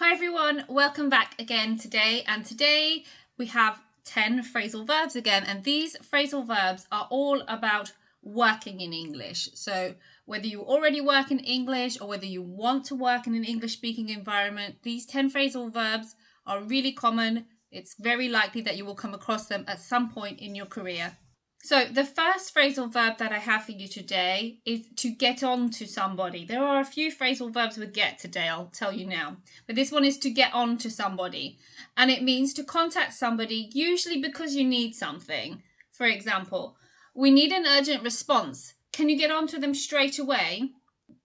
Hi everyone, welcome back again today, and today we have 10 phrasal verbs again, and these phrasal verbs are all about working in English. So whether you already work in English or whether you want to work in an English speaking environment, these 10 phrasal verbs are really common. It's very likely that you will come across them at some point in your career. So the first phrasal verb that I have for you today is to get on to somebody. There are a few phrasal verbs with get today, I'll tell you now. But this one is to get on to somebody. And it means to contact somebody, usually because you need something. For example, we need an urgent response. Can you get on to them straight away?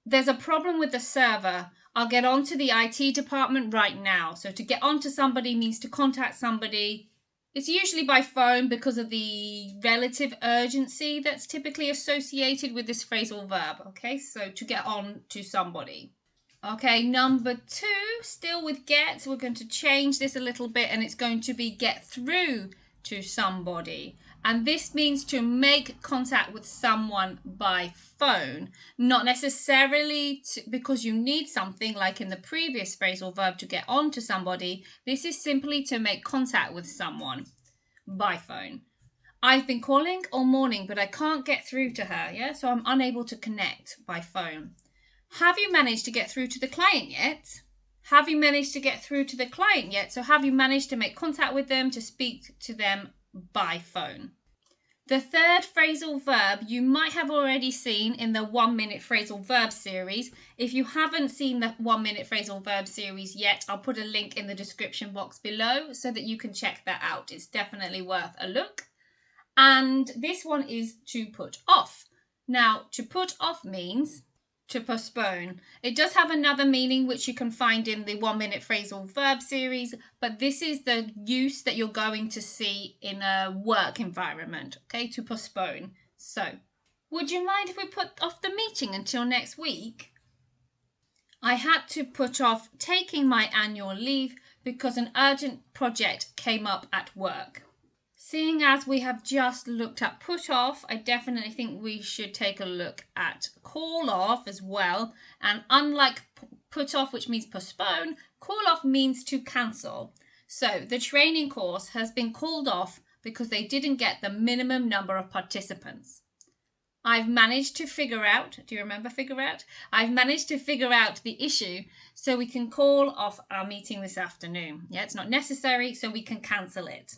There's a problem with the server. I'll get on to the IT department right now. So to get on to somebody means to contact somebody. It's usually by phone because of the relative urgency that's typically associated with this phrasal verb. Okay, so to get on to somebody. Okay, number 2, still with get, we're going to change this a little bit and it's going to be get through to somebody. And this means to make contact with someone by phone, not necessarily because you need something like in the previous phrasal verb to get on to somebody. This is simply to make contact with someone by phone. I've been calling all morning, but I can't get through to her, yeah? So I'm unable to connect by phone. Have you managed to get through to the client yet? Have you managed to get through to the client yet? So have you managed to make contact with them, to speak to them by phone? The third phrasal verb you might have already seen in the 1 minute phrasal verb series. If you haven't seen the 1 minute phrasal verb series yet, I'll put a link in the description box below so that you can check that out. It's definitely worth a look. And this one is to put off. Now, to put off means to postpone. It does have another meaning which you can find in the 1 minute phrasal verb series, but this is the use that you're going to see in a work environment, okay, to postpone. So, would you mind if we put off the meeting until next week? I had to put off taking my annual leave because an urgent project came up at work. Seeing as we have just looked at put off, I definitely think we should take a look at call off as well. And unlike put off, which means postpone, call off means to cancel. So the training course has been called off because they didn't get the minimum number of participants. I've managed to figure out, do you remember figure out? I've managed to figure out the issue so we can call off our meeting this afternoon. Yeah, it's not necessary, so we can cancel it.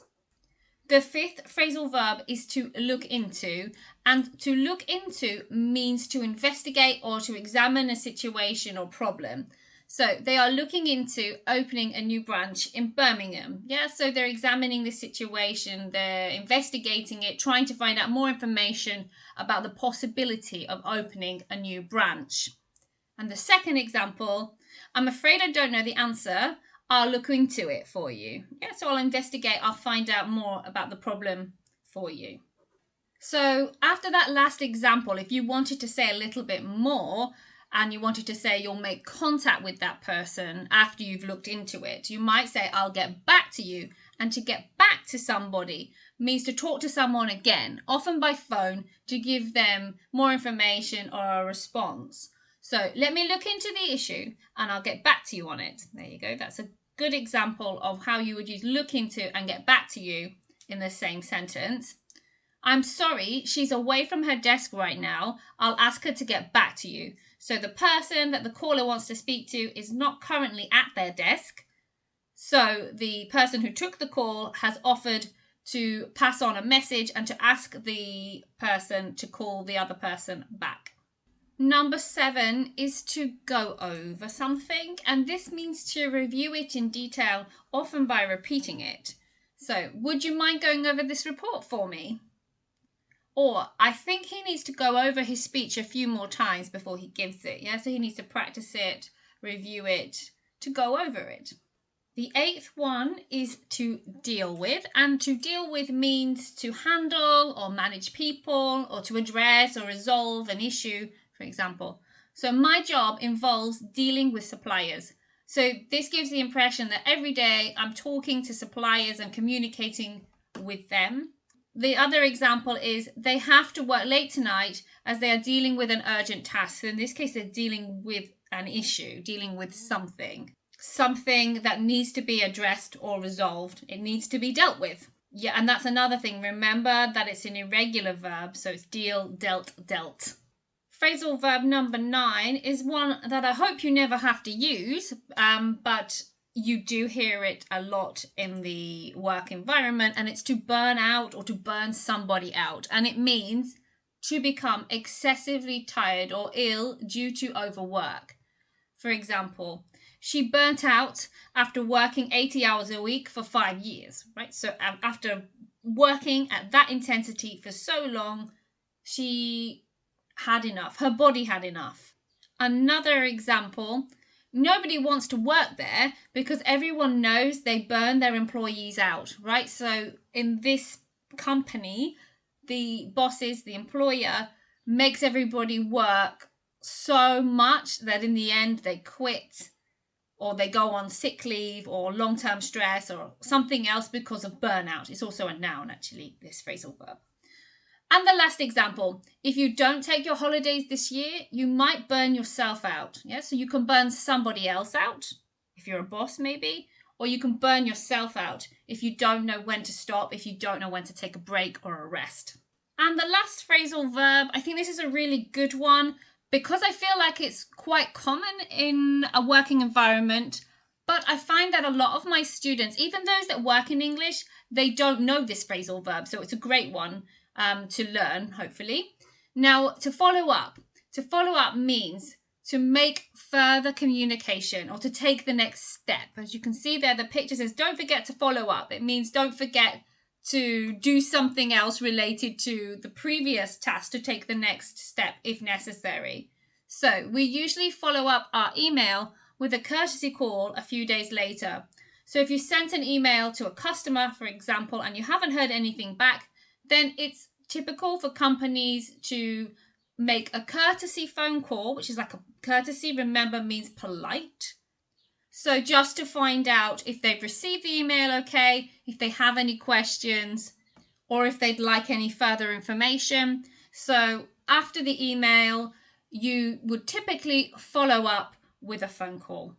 The fifth phrasal verb is to look into, and to look into means to investigate or to examine a situation or problem. So they are looking into opening a new branch in Birmingham. Yeah, so they're examining the situation, they're investigating it, trying to find out more information about the possibility of opening a new branch. And the second example, I'm afraid I don't know the answer. I'll look into it for you. Yeah, so I'll investigate, I'll find out more about the problem for you. So after that last example, if you wanted to say a little bit more and you wanted to say you'll make contact with that person after you've looked into it, you might say, I'll get back to you. And to get back to somebody means to talk to someone again, often by phone, to give them more information or a response. So let me look into the issue and I'll get back to you on it. There you go. That's a good example of how you would use look into and get back to you in the same sentence. I'm sorry, she's away from her desk right now. I'll ask her to get back to you. So the person that the caller wants to speak to is not currently at their desk. So the person who took the call has offered to pass on a message and to ask the person to call the other person back. Number 7 is to go over something, and this means to review it in detail, often by repeating it. So, would you mind going over this report for me? Or, I think he needs to go over his speech a few more times before he gives it. Yeah, so he needs to practice it, review it, to go over it. The 8th one is to deal with, and to deal with means to handle or manage people or to address or resolve an issue, for example. So my job involves dealing with suppliers. So this gives the impression that every day I'm talking to suppliers and communicating with them. The other example is they have to work late tonight as they are dealing with an urgent task. So in this case, they're dealing with an issue, dealing with something. something that needs to be addressed or resolved. It needs to be dealt with. Yeah, and that's another thing. Remember that it's an irregular verb, so it's deal, dealt, dealt. Phrasal verb number 9 is one that I hope you never have to use, but you do hear it a lot in the work environment, and it's to burn out or to burn somebody out. And it means to become excessively tired or ill due to overwork. For example, she burnt out after working 80 hours a week for 5 years, right? So after working at that intensity for so long, she had enough. Her body had enough. Another example, nobody wants to work there because everyone knows they burn their employees out, right? So in this company, the bosses, the employer, makes everybody work so much that in the end they quit or they go on sick leave or long-term stress or something else because of burnout. It's also a noun, actually, this phrasal verb. And the last example, if you don't take your holidays this year, you might burn yourself out. Yeah, so you can burn somebody else out, if you're a boss maybe, or you can burn yourself out if you don't know when to stop, if you don't know when to take a break or a rest. And the last phrasal verb, I think this is a really good one because I feel like it's quite common in a working environment, but I find that a lot of my students, even those that work in English, they don't know this phrasal verb, so it's a great one to learn, hopefully. Now, to follow up means to make further communication or to take the next step. As you can see there, the picture says, don't forget to follow up. It means don't forget to do something else related to the previous task to take the next step if necessary. So we usually follow up our email with a courtesy call a few days later. So if you sent an email to a customer, for example, and you haven't heard anything back, then it's typical for companies to make a courtesy phone call, which is like a courtesy, remember, means polite. So just to find out if they've received the email okay, if they have any questions, or if they'd like any further information. So after the email, you would typically follow up with a phone call.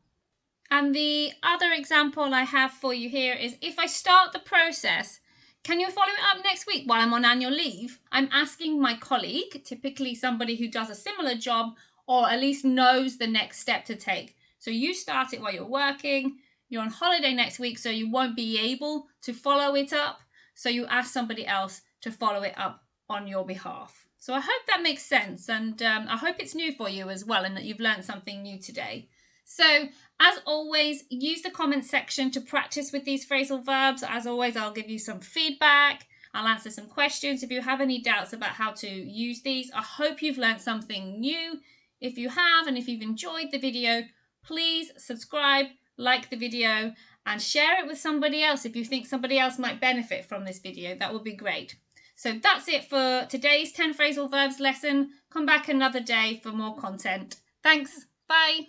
And the other example I have for you here is if I start the process, can you follow it up next week while I'm on annual leave? I'm asking my colleague, typically somebody who does a similar job or at least knows the next step to take. So you start it while you're working, you're on holiday next week, so you won't be able to follow it up. So you ask somebody else to follow it up on your behalf. So I hope that makes sense, and I hope it's new for you as well and that you've learned something new today. So as always, use the comment section to practice with these phrasal verbs. As always, I'll give you some feedback. I'll answer some questions if you have any doubts about how to use these. I hope you've learned something new. If you have, and if you've enjoyed the video, please subscribe, like the video, and share it with somebody else if you think somebody else might benefit from this video. That would be great. So that's it for today's 10 phrasal verbs lesson. Come back another day for more content. Thanks. Bye.